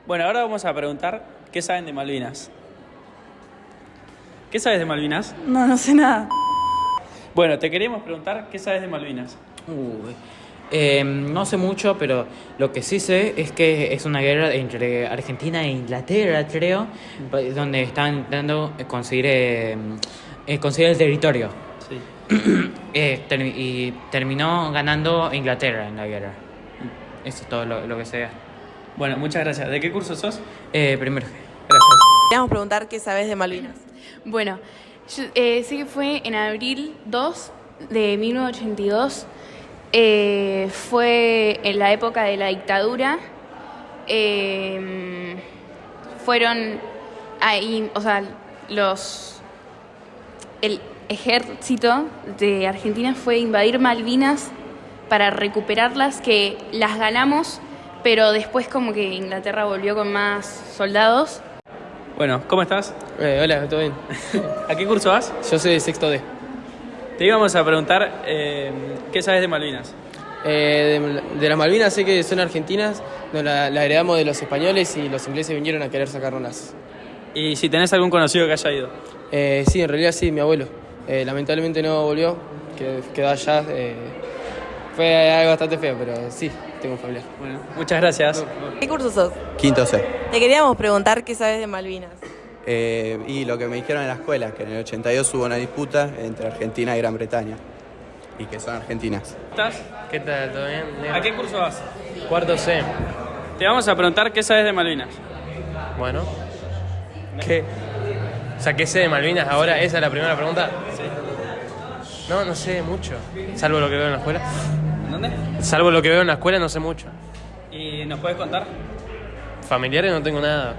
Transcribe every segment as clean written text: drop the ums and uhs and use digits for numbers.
Bueno, ahora vamos a preguntar qué saben de Malvinas. ¿Qué sabes de Malvinas? No, no sé nada. Bueno, te queríamos preguntar qué sabes de Malvinas. No sé mucho, pero lo que sí sé es que es una guerra entre Argentina e Inglaterra, creo, donde están intentando conseguir el territorio. Sí. Y terminó ganando Inglaterra en la guerra. Eso es todo lo que sé. Bueno, muchas gracias. ¿De qué curso sos? Primero. Gracias. Queríamos preguntar qué sabes de Malvinas. Bueno, yo, sé que fue en abril 2 de 1982. Fue en la época de la dictadura. Fueron ahí, o sea, el ejército de Argentina fue a invadir Malvinas para recuperarlas, que las ganamos, pero después como que Inglaterra volvió con más soldados. Bueno, ¿cómo estás? Hola, ¿todo bien? ¿A qué curso vas? Yo soy de sexto D. Te íbamos a preguntar qué sabes de Malvinas. De las Malvinas sé que son argentinas, la heredamos de los españoles y los ingleses vinieron a querer sacarnos. Y si tenés algún conocido que haya ido. Sí, en realidad sí, mi abuelo. Lamentablemente no volvió, quedó allá. Fue algo bastante feo, pero sí, tengo familia. Bueno, muchas gracias. ¿Qué curso sos? Quinto C. Te queríamos preguntar qué sabes de Malvinas. Y lo que me dijeron en la escuela, que en el 82 hubo una disputa entre Argentina y Gran Bretaña. Y que son argentinas. ¿Estás? ¿Qué tal? ¿Todo bien? ¿A qué curso vas? Cuarto C. Te vamos a preguntar qué sabes de Malvinas. Bueno. ¿Qué? O sea, ¿qué sé de Malvinas ahora? ¿Esa es la primera pregunta? Sí. No sé mucho. Salvo lo que veo en la escuela. ¿Dónde? Salvo lo que veo en la escuela, no sé mucho. ¿Y nos puedes contar? Familiares no tengo nada.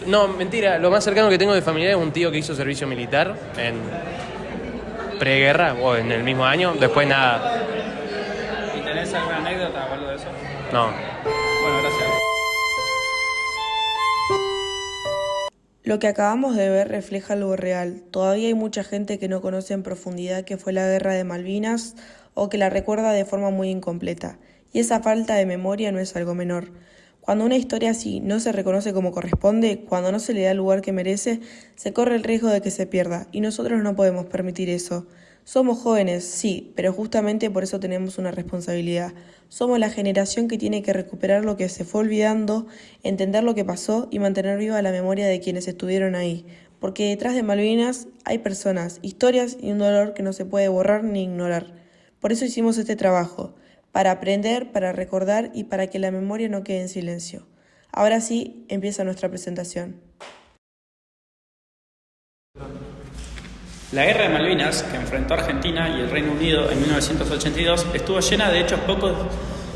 No, mentira. Lo más cercano que tengo de familiares es un tío que hizo servicio militar en preguerra o en el mismo año. Después nada. ¿Y tenés alguna anécdota o algo de eso? No. Bueno, gracias. Lo que acabamos de ver refleja algo real. Todavía hay mucha gente que no conoce en profundidad qué fue la Guerra de Malvinas o que la recuerda de forma muy incompleta. Y esa falta de memoria no es algo menor. Cuando una historia así no se reconoce como corresponde, cuando no se le da el lugar que merece, se corre el riesgo de que se pierda, y nosotros no podemos permitir eso. Somos jóvenes, sí, pero justamente por eso tenemos una responsabilidad. Somos la generación que tiene que recuperar lo que se fue olvidando, entender lo que pasó y mantener viva la memoria de quienes estuvieron ahí. Porque detrás de Malvinas hay personas, historias y un dolor que no se puede borrar ni ignorar. Por eso hicimos este trabajo, para aprender, para recordar y para que la memoria no quede en silencio. Ahora sí, empieza nuestra presentación. La Guerra de Malvinas, que enfrentó a Argentina y el Reino Unido en 1982, estuvo llena de hechos poco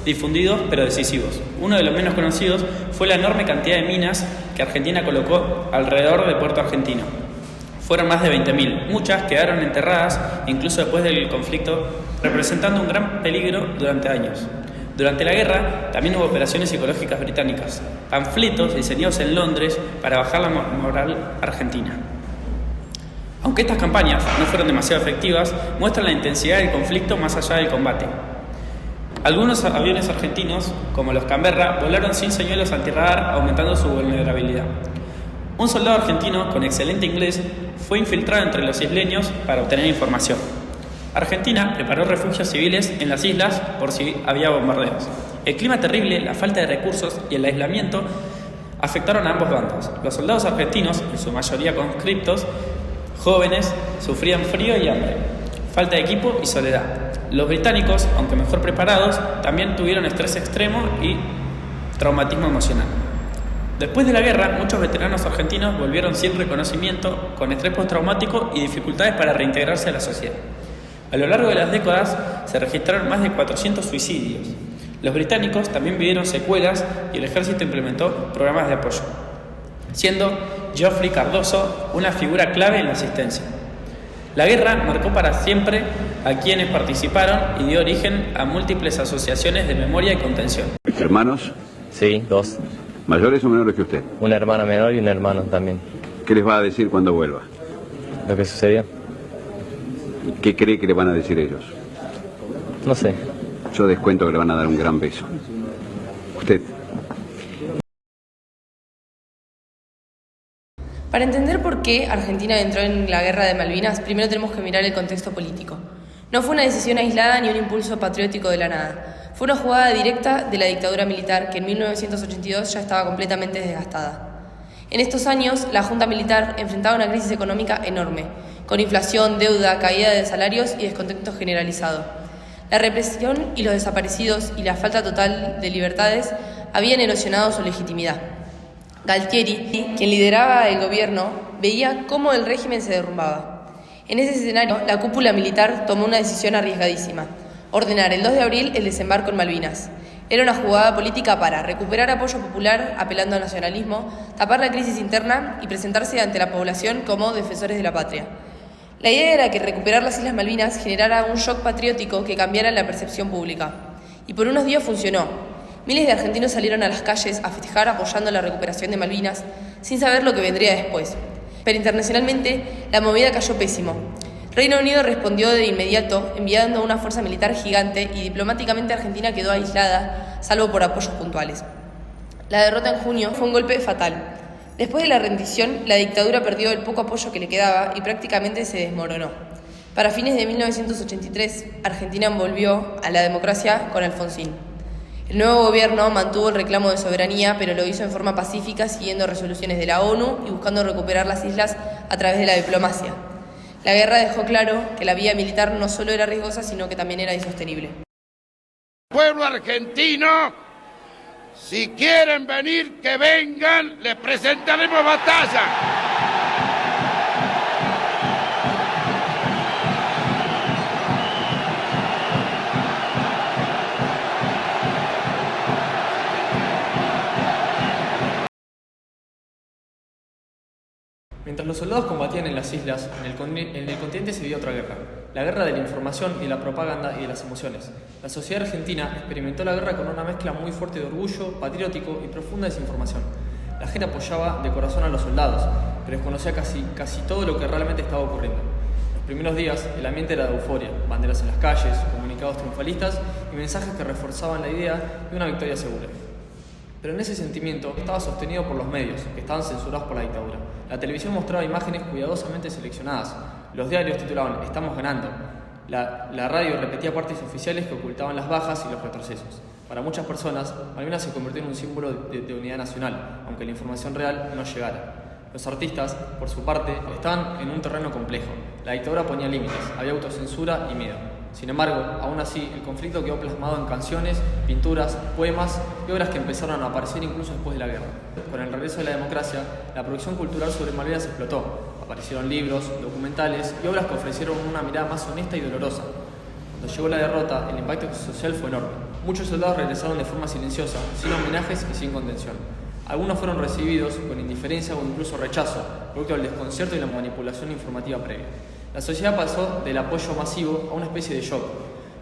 difundidos pero decisivos. Uno de los menos conocidos fue la enorme cantidad de minas que Argentina colocó alrededor de Puerto Argentino. Fueron más de 20.000, muchas quedaron enterradas incluso después del conflicto, representando un gran peligro durante años. Durante la guerra también hubo operaciones psicológicas británicas, panfletos diseñados en Londres para bajar la moral argentina. Aunque estas campañas no fueron demasiado efectivas, muestran la intensidad del conflicto más allá del combate. Algunos aviones argentinos, como los Canberra, volaron sin señuelos antirradar, aumentando su vulnerabilidad. Un soldado argentino con excelente inglés fue infiltrado entre los isleños para obtener información. Argentina preparó refugios civiles en las islas por si había bombardeos. El clima terrible, la falta de recursos y el aislamiento afectaron a ambos bandos. Los soldados argentinos, en su mayoría conscriptos, jóvenes, sufrían frío y hambre, falta de equipo y soledad. Los británicos, aunque mejor preparados, también tuvieron estrés extremo y traumatismo emocional. Después de la guerra, muchos veteranos argentinos volvieron sin reconocimiento, con estrés postraumático y dificultades para reintegrarse a la sociedad. A lo largo de las décadas se registraron más de 400 suicidios. Los británicos también vivieron secuelas y el ejército implementó programas de apoyo, siendo Geoffrey Cardoso una figura clave en la asistencia. La guerra marcó para siempre a quienes participaron y dio origen a múltiples asociaciones de memoria y contención. ¿Hermanos? Sí, dos. ¿Mayores o menores que usted? Una hermana menor y un hermano también. ¿Qué les va a decir cuando vuelva? Lo que sucedió. ¿Qué cree que le van a decir ellos? No sé. Yo descuento que le van a dar un gran beso. ¿Usted? Para entender por qué Argentina entró en la Guerra de Malvinas, primero tenemos que mirar el contexto político. No fue una decisión aislada ni un impulso patriótico de la nada. Fue una jugada directa de la dictadura militar que en 1982 ya estaba completamente desgastada. En estos años, la Junta Militar enfrentaba una crisis económica enorme, con inflación, deuda, caída de salarios y descontento generalizado. La represión y los desaparecidos y la falta total de libertades habían erosionado su legitimidad. Galtieri, quien lideraba el gobierno, veía cómo el régimen se derrumbaba. En ese escenario, la cúpula militar tomó una decisión arriesgadísima: ordenar el 2 de abril el desembarco en Malvinas. Era una jugada política para recuperar apoyo popular apelando al nacionalismo, tapar la crisis interna y presentarse ante la población como defensores de la patria. La idea era que recuperar las Islas Malvinas generara un shock patriótico que cambiara la percepción pública. Y por unos días funcionó. Miles de argentinos salieron a las calles a festejar apoyando la recuperación de Malvinas, sin saber lo que vendría después. Pero internacionalmente, la movida cayó pésimo. Reino Unido respondió de inmediato, enviando una fuerza militar gigante, y diplomáticamente Argentina quedó aislada, salvo por apoyos puntuales. La derrota en junio fue un golpe fatal. Después de la rendición, la dictadura perdió el poco apoyo que le quedaba y prácticamente se desmoronó. Para fines de 1983, Argentina volvió a la democracia con Alfonsín. El nuevo gobierno mantuvo el reclamo de soberanía, pero lo hizo en forma pacífica, siguiendo resoluciones de la ONU y buscando recuperar las islas a través de la diplomacia. La guerra dejó claro que la vía militar no solo era riesgosa, sino que también era insostenible. Pueblo argentino, si quieren venir, que vengan, les presentaremos batalla. Mientras los soldados combatían en las islas, en el continente se vio otra guerra, la guerra de la información y la propaganda y de las emociones. La sociedad argentina experimentó la guerra con una mezcla muy fuerte de orgullo, patriótico y profunda desinformación. La gente apoyaba de corazón a los soldados, pero desconocía casi todo lo que realmente estaba ocurriendo. Los primeros días, el ambiente era de euforia, banderas en las calles, comunicados triunfalistas y mensajes que reforzaban la idea de una victoria segura. Pero en ese sentimiento estaba sostenido por los medios, que estaban censurados por la dictadura. La televisión mostraba imágenes cuidadosamente seleccionadas. Los diarios titulaban "Estamos ganando". La radio repetía partes oficiales que ocultaban las bajas y los retrocesos. Para muchas personas, Malvinas se convirtió en un símbolo de unidad nacional, aunque la información real no llegara. Los artistas, por su parte, estaban en un terreno complejo. La dictadura ponía límites, había autocensura y miedo. Sin embargo, aún así, el conflicto quedó plasmado en canciones, pinturas, poemas y obras que empezaron a aparecer incluso después de la guerra. Con el regreso de la democracia, la producción cultural sobre Malvinas explotó. Aparecieron libros, documentales y obras que ofrecieron una mirada más honesta y dolorosa. Cuando llegó la derrota, el impacto social fue enorme. Muchos soldados regresaron de forma silenciosa, sin homenajes y sin contención. Algunos fueron recibidos con indiferencia o incluso rechazo, producto del desconcierto y la manipulación informativa previa. La sociedad pasó del apoyo masivo a una especie de shock.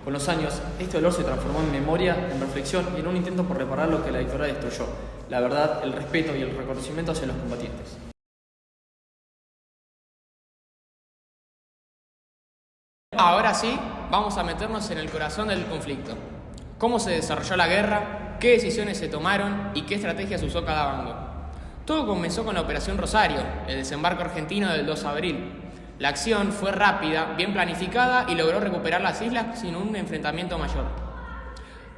Con los años, este dolor se transformó en memoria, en reflexión y en un intento por reparar lo que la dictadura destruyó: la verdad, el respeto y el reconocimiento hacia los combatientes. Ahora sí, vamos a meternos en el corazón del conflicto. ¿Cómo se desarrolló la guerra? ¿Qué decisiones se tomaron? ¿Y qué estrategias usó cada bando? Todo comenzó con la Operación Rosario, el desembarco argentino del 2 de abril. La acción fue rápida, bien planificada y logró recuperar las islas sin un enfrentamiento mayor.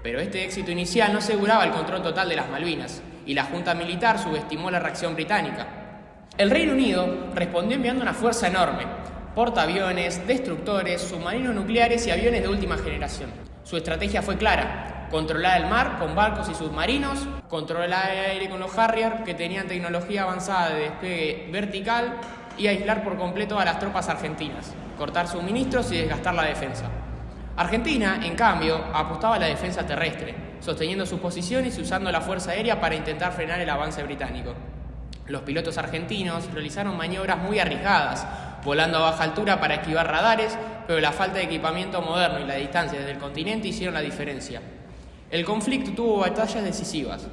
Pero este éxito inicial no aseguraba el control total de las Malvinas, y la Junta Militar subestimó la reacción británica. El Reino Unido respondió enviando una fuerza enorme: portaaviones, destructores, submarinos nucleares y aviones de última generación. Su estrategia fue clara: controlar el mar con barcos y submarinos, controlar el aire con los Harrier, que tenían tecnología avanzada de despegue vertical, y aislar por completo a las tropas argentinas, cortar suministros y desgastar la defensa. Argentina, en cambio, apostaba a la defensa terrestre, sosteniendo sus posiciones y usando la fuerza aérea para intentar frenar el avance británico. Los pilotos argentinos realizaron maniobras muy arriesgadas, volando a baja altura para esquivar radares, pero la falta de equipamiento moderno y la distancia desde el continente hicieron la diferencia. El conflicto tuvo batallas decisivas.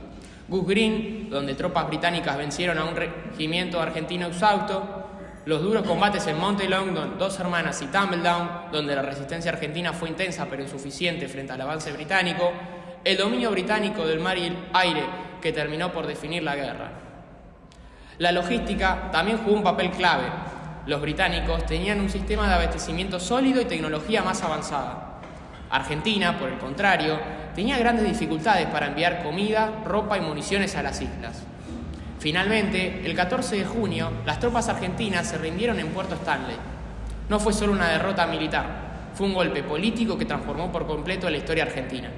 Goose Green, donde tropas británicas vencieron a un regimiento argentino exhausto; los duros combates en Monte Long, Dos Hermanas y Tumbledown, donde la resistencia argentina fue intensa pero insuficiente frente al avance británico; el dominio británico del mar y el aire, que terminó por definir la guerra. La logística también jugó un papel clave. Los británicos tenían un sistema de abastecimiento sólido y tecnología más avanzada. Argentina, por el contrario, tenía grandes dificultades para enviar comida, ropa y municiones a las islas. Finalmente, el 14 de junio, las tropas argentinas se rindieron en Puerto Stanley. No fue solo una derrota militar, fue un golpe político que transformó por completo la historia argentina.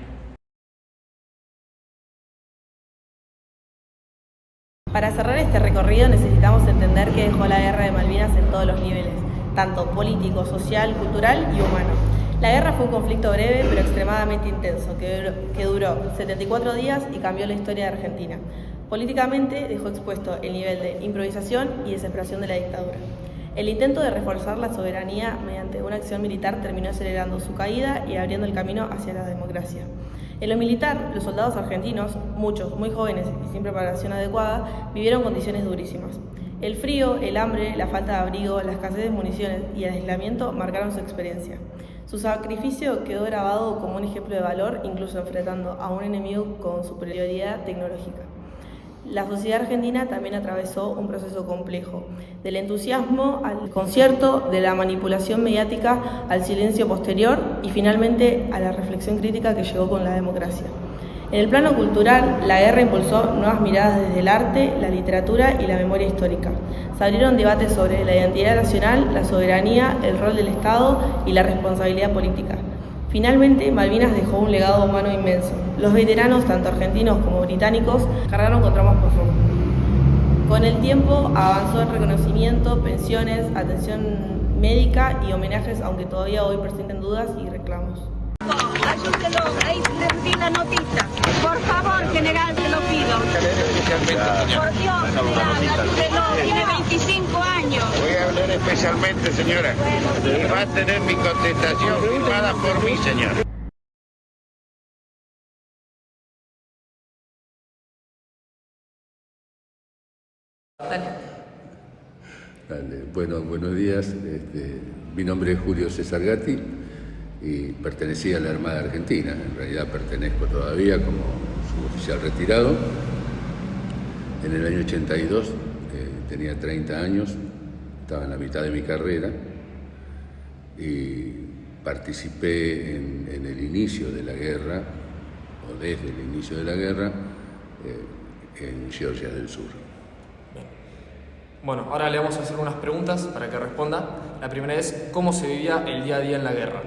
Para cerrar este recorrido necesitamos entender qué dejó la Guerra de Malvinas en todos los niveles, tanto político, social, cultural y humano. La guerra fue un conflicto breve pero extremadamente intenso, que duró 74 días y cambió la historia de Argentina. Políticamente dejó expuesto el nivel de improvisación y desesperación de la dictadura. El intento de reforzar la soberanía mediante una acción militar terminó acelerando su caída y abriendo el camino hacia la democracia. En lo militar, los soldados argentinos, muchos muy jóvenes y sin preparación adecuada, vivieron condiciones durísimas. El frío, el hambre, la falta de abrigo, la escasez de municiones y el aislamiento marcaron su experiencia. Su sacrificio quedó grabado como un ejemplo de valor, incluso enfrentando a un enemigo con superioridad tecnológica. La sociedad argentina también atravesó un proceso complejo, del entusiasmo al concierto, de la manipulación mediática al silencio posterior y finalmente a la reflexión crítica que llegó con la democracia. En el plano cultural, la guerra impulsó nuevas miradas desde el arte, la literatura y la memoria histórica. Se abrieron debates sobre la identidad nacional, la soberanía, el rol del Estado y la responsabilidad política. Finalmente, Malvinas dejó un legado humano inmenso. Los veteranos, tanto argentinos como británicos, cargaron con traumas profundos. Con el tiempo avanzó el reconocimiento, pensiones, atención médica y homenajes, aunque todavía hoy presenten dudas y reclamos. Ayúdelo, ahí les di la notita. Por favor, general, te lo pido. Por Dios, general, ayúdelo, tiene 25 años. Voy a hablar especialmente, señora. Y va a tener mi contestación firmada por mí, señora. Bueno, buenos días. Mi nombre es Julio César Gatti y pertenecía a la Armada Argentina. En realidad pertenezco todavía como suboficial retirado. En el año 82 tenía 30 años, estaba en la mitad de mi carrera y participé en el inicio de la guerra, o desde el inicio de la guerra, en Georgia del Sur. Bueno, ahora le vamos a hacer unas preguntas para que responda. La primera es, ¿cómo se vivía el día a día en la guerra?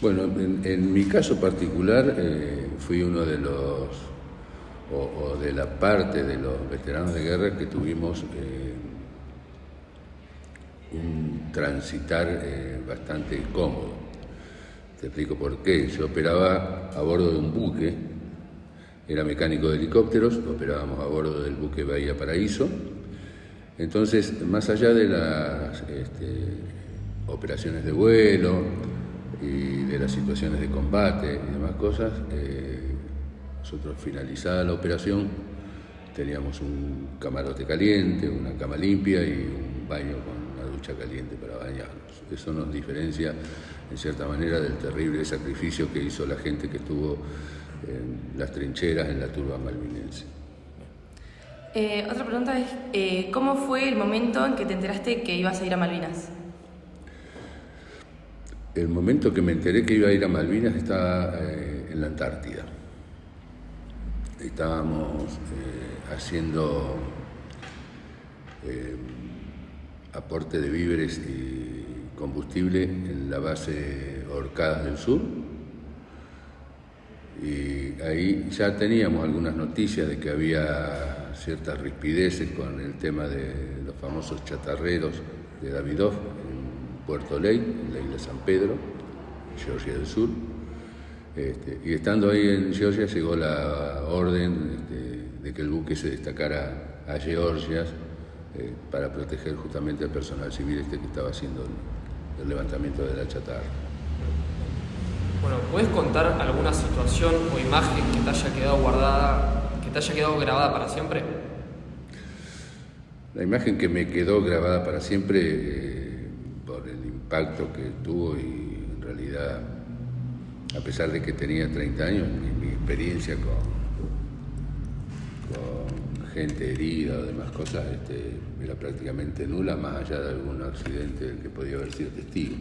Bueno, en mi caso particular fui uno de los, o de la parte de los veteranos de guerra que tuvimos un transitar bastante cómodo. Te explico por qué. Yo operaba a bordo de un buque, era mecánico de helicópteros, operábamos a bordo del buque Bahía Paraíso. Entonces, más allá de las operaciones de vuelo y de las situaciones de combate y demás cosas, nosotros finalizada la operación teníamos un camarote caliente, una cama limpia y un baño con una ducha caliente para bañarnos. Eso nos diferencia en cierta manera del terrible sacrificio que hizo la gente que estuvo en las trincheras en la turba malvinense. Otra pregunta es, ¿cómo fue el momento en que te enteraste que ibas a ir a Malvinas? El momento que me enteré que iba a ir a Malvinas estaba en la Antártida. Estábamos haciendo aporte de víveres y combustible en la base Orcadas del Sur. Y ahí ya teníamos algunas noticias de que había ciertas rispideces con el tema de los famosos chatarreros de Davidoff en Puerto Ley, en la isla San Pedro, Georgia del Sur. Y estando ahí en Georgia llegó la orden de que el buque se destacara a Georgia para proteger justamente al personal civil que estaba haciendo el levantamiento de la chatarra. Bueno, ¿puedes contar alguna situación o imagen que te haya quedado guardada, que te haya quedado grabada para siempre? La imagen que me quedó grabada para siempre por el impacto que tuvo y en realidad, a pesar de que tenía 30 años, mi experiencia con gente herida o demás cosas era prácticamente nula, más allá de algún accidente del que podía haber sido testigo.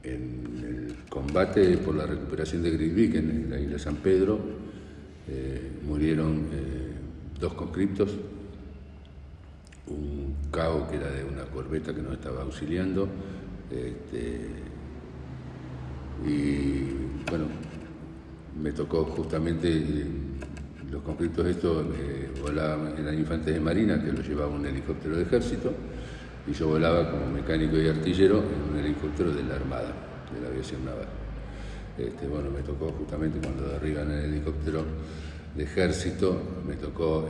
En el combate por la recuperación de Grisviken en la isla San Pedro murieron 2 conscriptos, un cabo que era de una corbeta que nos estaba auxiliando, y bueno, me tocó justamente, los conscriptos estos volaban, eran infantes de marina que los llevaba un helicóptero de ejército, y yo volaba como mecánico y artillero en un helicóptero de la Armada, de la aviación naval. Bueno, me tocó justamente cuando derriban el helicóptero de ejército, me tocó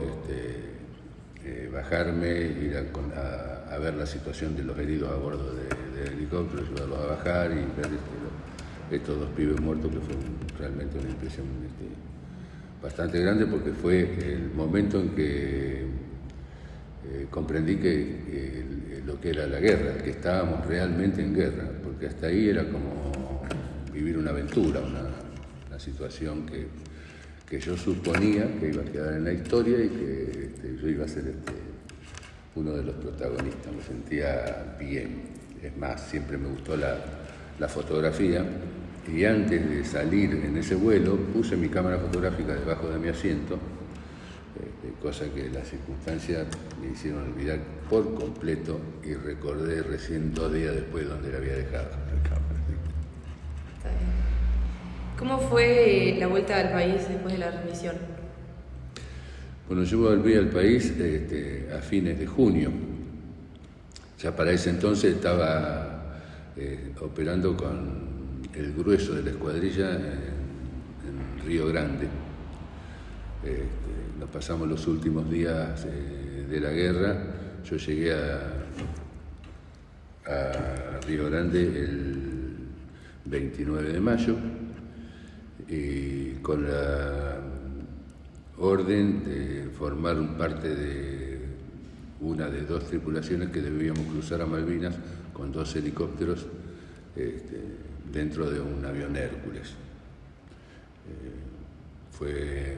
bajarme, ir a ver la situación de los heridos a bordo del helicóptero, ayudarlos a bajar y ver estos 2 pibes muertos, que fue realmente una impresión bastante grande, porque fue el momento en que comprendí lo que era la guerra, que estábamos realmente en guerra, porque hasta ahí era como vivir una aventura, una situación que yo suponía que iba a quedar en la historia y que yo iba a ser uno de los protagonistas. Me sentía bien. Es más, siempre me gustó la fotografía, y antes de salir en ese vuelo puse mi cámara fotográfica debajo de mi asiento, cosa que las circunstancias me hicieron olvidar por completo, y recordé recién 2 días después dónde la había dejado la cámara. Está bien. ¿Cómo fue la vuelta al país después de la remisión? Bueno, yo volví al país a fines de junio. Ya para ese entonces estaba operando con el grueso de la escuadrilla en Río Grande. Nos pasamos los últimos días de la guerra. Yo llegué a Río Grande el 29 de mayo y con la orden de formar parte de una de 2 tripulaciones que debíamos cruzar a Malvinas con 2 helicópteros dentro de un avión Hércules.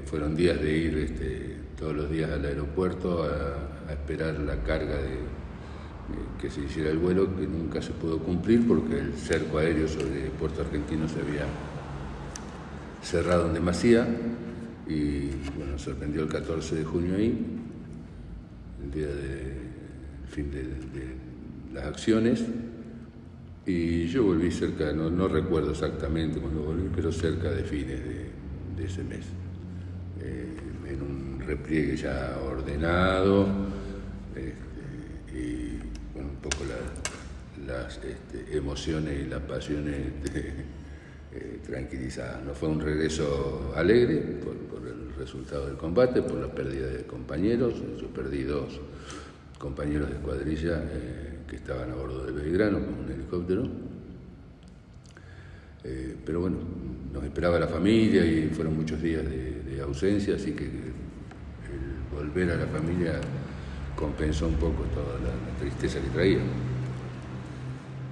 Fueron días de ir todos los días al aeropuerto a esperar la carga que se hiciera el vuelo, que nunca se pudo cumplir porque el cerco aéreo sobre Puerto Argentino se había cerrado en demasía, y bueno, sorprendió el 14 de junio ahí, el día del fin de las acciones, y yo volví cerca, no recuerdo exactamente cuando volví, pero cerca de fines de ese mes, en un repliegue ya ordenado, y bueno, un poco las emociones y las pasiones tranquilizadas. No fue un regreso alegre por el resultado del combate, por la pérdida de compañeros. Yo perdí 2 compañeros de escuadrilla que estaban a bordo de Belgrano con un helicóptero. Pero bueno, nos esperaba la familia y fueron muchos días de ausencia, así que el volver a la familia compensó un poco toda la tristeza que traía.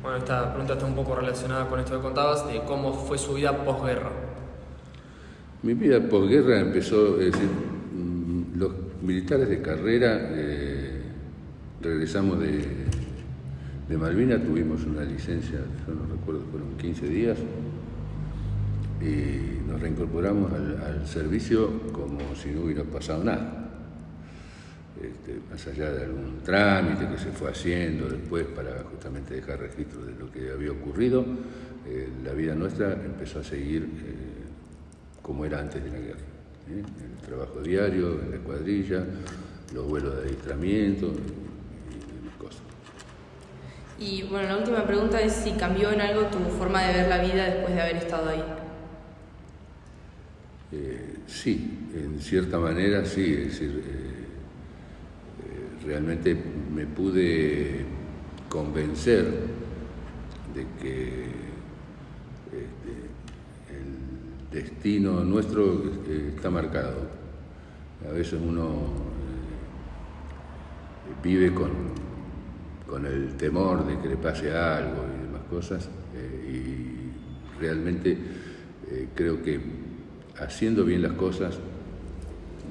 Bueno, esta pregunta está un poco relacionada con esto que contabas, de cómo fue su vida posguerra. Mi vida posguerra empezó, es decir, los militares de carrera regresamos de Malvinas, tuvimos una licencia, yo no recuerdo, fueron 15 días, y nos reincorporamos al servicio como si no hubiera pasado nada. Más allá de algún trámite que se fue haciendo después para justamente dejar registro de lo que había ocurrido, la vida nuestra empezó a seguir como era antes de la guerra. El trabajo diario, en la escuadrilla, los vuelos de adiestramiento y demás cosas. Y bueno, la última pregunta es si cambió en algo tu forma de ver la vida después de haber estado ahí. Sí, en cierta manera sí, es decir, realmente me pude convencer de que el destino nuestro está marcado. A veces uno vive con el temor de que le pase algo y demás cosas, y realmente creo que haciendo bien las cosas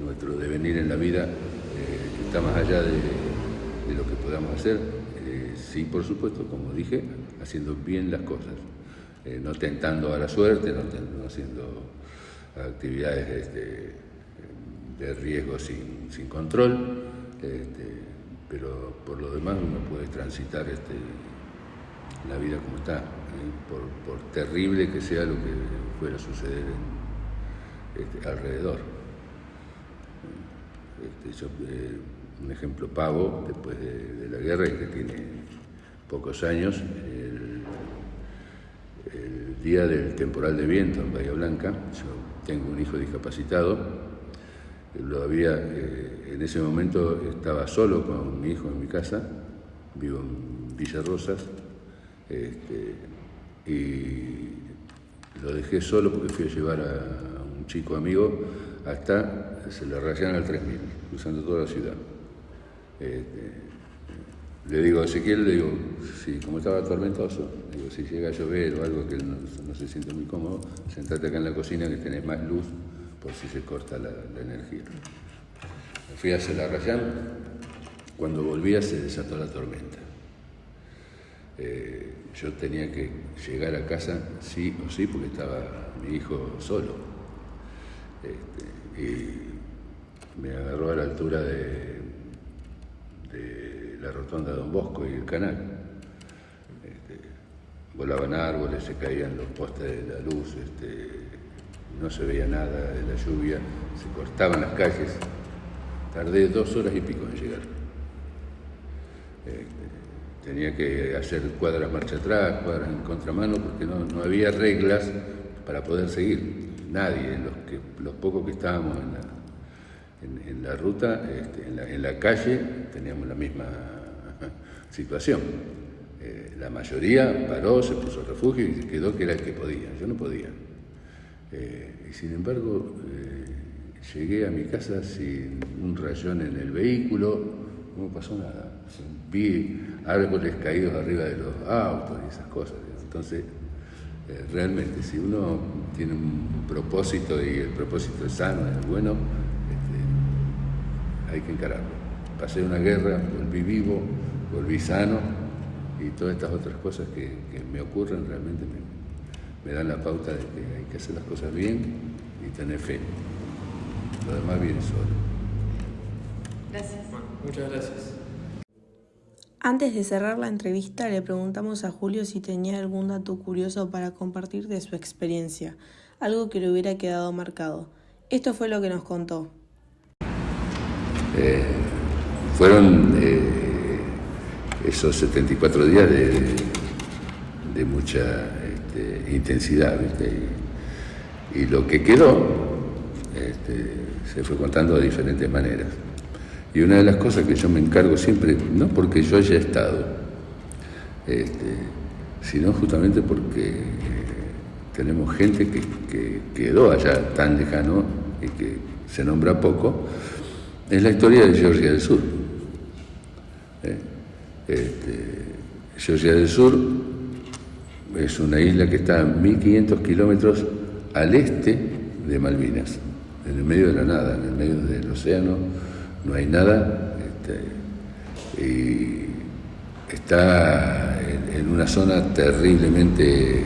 nuestro devenir en la vida está más allá de lo que podamos hacer. Sí, por supuesto, como dije, haciendo bien las cosas, no tentando a la suerte, no haciendo actividades de riesgo sin control, pero por lo demás uno puede transitar la vida como está, por terrible que sea lo que fuera a suceder alrededor. Un ejemplo pavo, después de la guerra, y que tiene pocos años, el día del temporal de viento en Bahía Blanca, yo tengo un hijo discapacitado, en ese momento estaba solo con mi hijo en mi casa, vivo en Villa Rosas, y lo dejé solo porque fui a llevar a un chico amigo hasta se le rayan al 3000, cruzando toda la ciudad. Le digo a Ezequiel, como estaba tormentoso, digo, si llega a llover o algo que él no se siente muy cómodo, sentate acá en la cocina que tenés más luz por si se corta la energía. Me fui a Celarrayán, cuando volvía se desató la tormenta. Yo tenía que llegar a casa sí o sí porque estaba mi hijo solo. Y me agarró a la altura de la rotonda de Don Bosco y el canal. Volaban árboles, se caían los postes de la luz, no se veía nada de la lluvia, se cortaban las calles. Tardé 2 horas y pico en llegar. Tenía que hacer cuadras marcha atrás, cuadras en contramano, porque no había reglas para poder seguir. Nadie, los pocos que estábamos en la ruta, en la calle, teníamos la misma situación. La mayoría paró, se puso refugio y quedó que era el que podía. Yo no podía. Y sin embargo, llegué a mi casa sin un rayón en el vehículo, no pasó nada. Vi árboles caídos arriba de los autos y esas cosas. Entonces, realmente, si uno tiene un propósito y el propósito es sano, es bueno, hay que encararlo. Pasé una guerra, volví vivo, volví sano y todas estas otras cosas que me ocurren realmente me dan la pauta de que hay que hacer las cosas bien y tener fe. Lo demás viene solo. Gracias. Muchas gracias. Antes de cerrar la entrevista, le preguntamos a Julio si tenía algún dato curioso para compartir de su experiencia, algo que le hubiera quedado marcado. Esto fue lo que nos contó. Fueron esos 74 días de mucha intensidad, ¿viste? Y lo que quedó se fue contando de diferentes maneras. Y una de las cosas que yo me encargo siempre, no porque yo haya estado, sino justamente porque tenemos gente que quedó allá tan lejano y que se nombra poco, es la historia de Georgia del Sur. Georgia del Sur es una isla que está a 1500 kilómetros al este de Malvinas, en el medio de la nada, en el medio del océano. No hay nada, y está en una zona terriblemente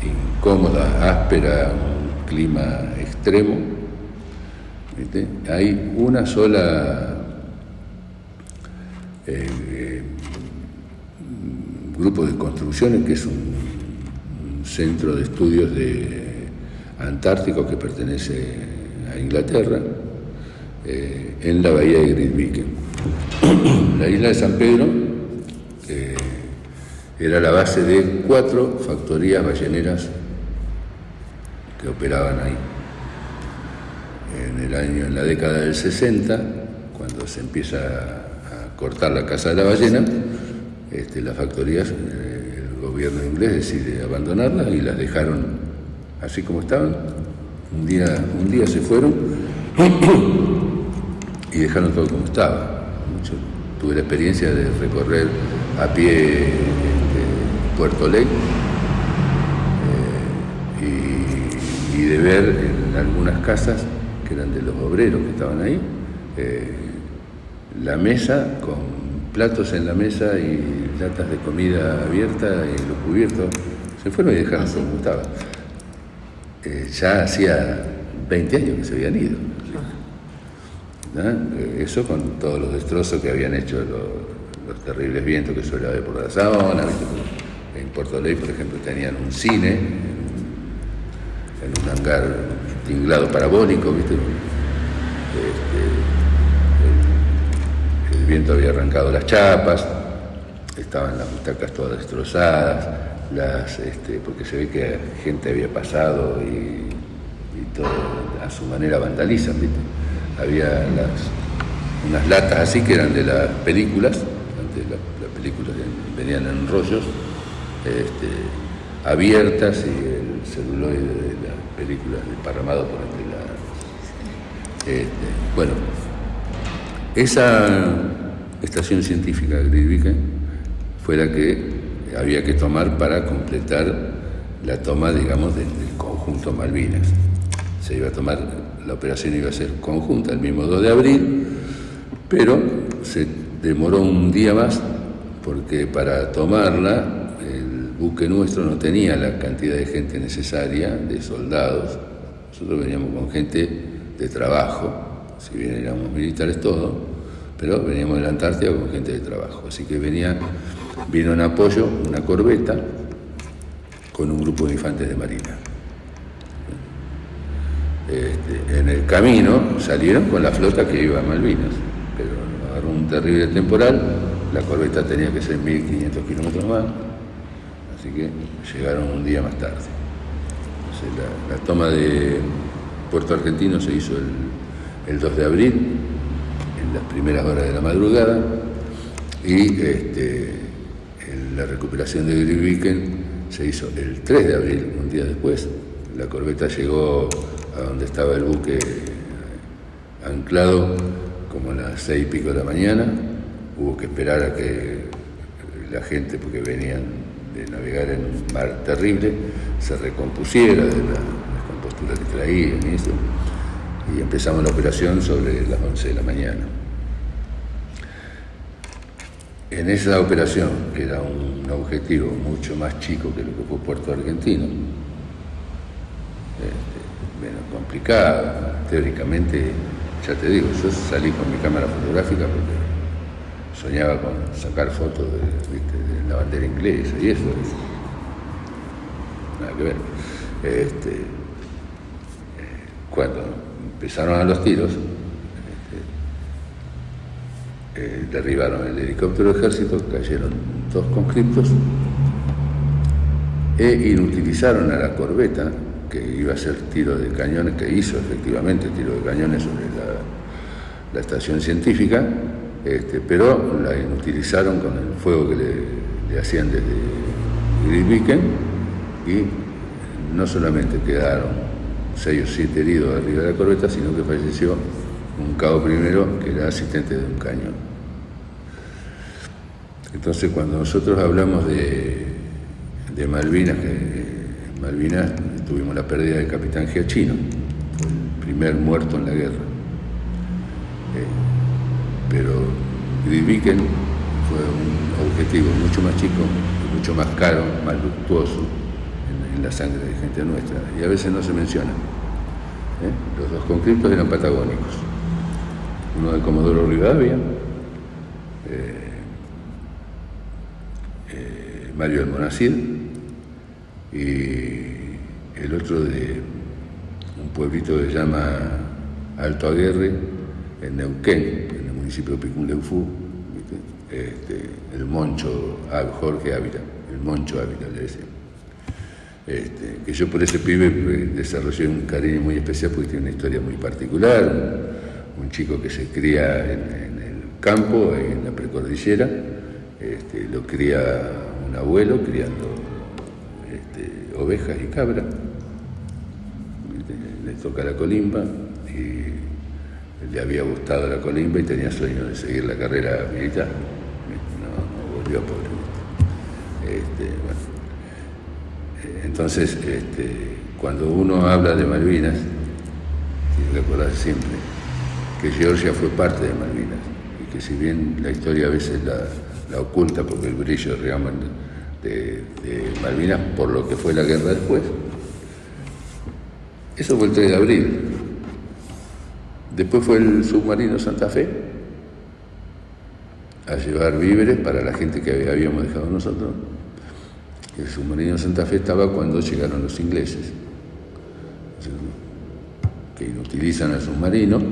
incómoda, áspera, un clima extremo. ¿Viste? Hay una sola grupo de construcciones que es un centro de estudios antártico que pertenece a Inglaterra, en la bahía de Grytviken. La isla de San Pedro era la base de 4 factorías balleneras que operaban ahí. En la década del 60, cuando se empieza a cortar la caza de la ballena, las factorías, el gobierno inglés decide abandonarlas y las dejaron así como estaban. Un día se fueron y dejaron todo como estaba. Yo tuve la experiencia de recorrer a pie Puerto Lake y de ver en algunas casas, que eran de los obreros que estaban ahí, la mesa con platos en la mesa y latas de comida abierta y los cubiertos. Se fueron y dejaron como estaba. Ya hacía 20 años que se habían ido. Eso con todos los destrozos que habían hecho los terribles vientos que suele haber por la zona. En Puerto Ley, por ejemplo, tenían un cine en un hangar tinglado parabólico, ¿viste? El viento había arrancado las chapas, estaban las butacas todas destrozadas, porque se ve que gente había pasado y todo a su manera vandalizan, ¿viste? Había unas latas así que eran de las películas, antes las películas venían en rollos, abiertas, y el celuloide de las películas desparramado por entre las... bueno, esa estación científica de Grytviken fue la que había que tomar para completar la toma, digamos, del conjunto Malvinas. Se iba a tomar, la operación iba a ser conjunta el mismo 2 de abril, pero se demoró un día más porque para tomarla el buque nuestro no tenía la cantidad de gente necesaria, de soldados. Nosotros veníamos con gente de trabajo, si bien éramos militares todos, pero veníamos de la Antártida con gente de trabajo. Así que vino en apoyo una corbeta con un grupo de infantes de marina. En el camino salieron con la flota que iba a Malvinas, pero agarró un terrible temporal, la corbeta tenía que ser 1500 kilómetros más, así que llegaron un día más tarde. Entonces, la toma de Puerto Argentino se hizo el 2 de abril, en las primeras horas de la madrugada, y la recuperación de Grytviken se hizo el 3 de abril, un día después. La corbeta llegó a donde estaba el buque anclado como a las 6 y pico de la mañana. Hubo que esperar a que la gente, porque venían de navegar en un mar terrible, se recompusiera de la descompostura que traían y eso, y empezamos la operación sobre las 11 de la mañana. En esa operación, que era un objetivo mucho más chico que lo que fue Puerto Argentino, menos complicado, teóricamente, ya te digo, yo salí con mi cámara fotográfica porque soñaba con sacar fotos de la bandera inglesa y eso, nada que ver. Cuando empezaron a los tiros, derribaron el helicóptero del ejército, cayeron 2 conscriptos e inutilizaron a la corbeta, que iba a hacer tiro de cañones, que hizo efectivamente tiro de cañones sobre la estación científica, pero la inutilizaron con el fuego que le hacían desde Grytviken, y no solamente quedaron 6 o 7 heridos arriba de la corbeta, sino que falleció un cabo primero que era asistente de un cañón. Entonces, cuando nosotros hablamos de Malvinas, Malvinas tuvimos la pérdida del capitán Giachino, fue el primer muerto en la guerra. Pero Grytviken fue un objetivo mucho más chico, mucho más caro, más luctuoso en la sangre de gente nuestra, y a veces no se menciona. Los 2 conscriptos eran patagónicos, uno del Comodoro Rivadavia, Mario Almonacid, y el otro de un pueblito que se llama Alto Aguerre, en Neuquén, en el municipio de Picún-Leufú, el Moncho Jorge Ávila, el Moncho Ávila le decían. Que yo por ese pibe desarrollé un cariño muy especial porque tiene una historia muy particular, un chico que se cría en el campo, en la precordillera, lo cría un abuelo criando ovejas y cabras, le toca la colimba y le había gustado la colimba y tenía sueño de seguir la carrera militar. No volvió pobre. Entonces, cuando uno habla de Malvinas, tiene que acordar siempre que Georgia fue parte de Malvinas y que si bien la historia a veces la oculta porque el brillo realmente de Malvinas por lo que fue la guerra después, eso fue el 3 de abril. Después fue el submarino Santa Fe a llevar víveres para la gente que habíamos dejado nosotros. El submarino Santa Fe estaba cuando llegaron los ingleses, que inutilizan al submarino,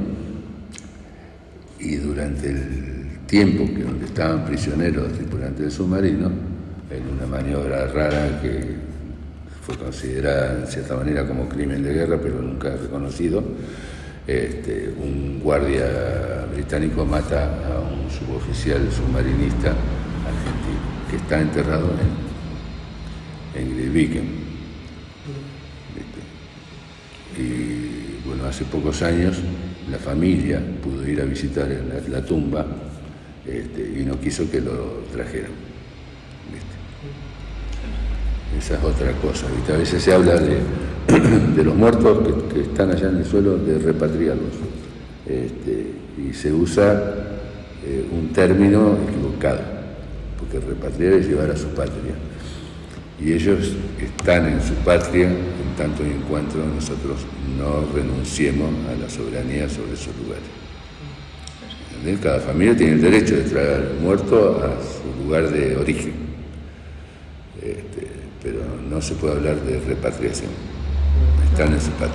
y durante el tiempo que donde estaban prisioneros los tripulantes del submarino, en una maniobra rara que fue considerada en cierta manera como crimen de guerra, pero nunca reconocido, un guardia británico mata a un suboficial submarinista argentino que está enterrado en Grytviken. Y bueno, hace pocos años la familia pudo ir a visitar la tumba y no quiso que lo trajeran. Esa es otra cosa, ¿viste? A veces se habla de los muertos que están allá en el suelo, de repatriarlos. Y se usa un término equivocado, porque repatriar es llevar a su patria. Y ellos están en su patria en tanto y en cuanto nosotros no renunciemos a la soberanía sobre esos lugares. ¿Entendés? Cada familia tiene el derecho de traer al muerto a su lugar de origen. Pero no se puede hablar de repatriación. Están en su patria.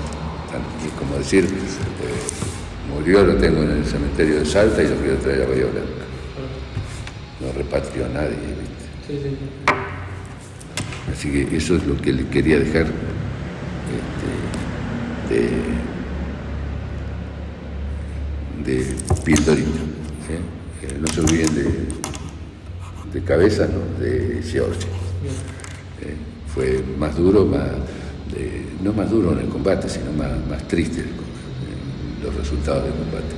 Es como decir, murió, lo tengo en el cementerio de Salta y lo quiero traer a Bahía Blanca. No repatrió a nadie, ¿viste? Así que eso es lo que le quería dejar de pildorita. No se olviden de cabeza, ¿no? De Georgia. Fue más duro, no más duro en el combate, sino más triste los resultados del combate.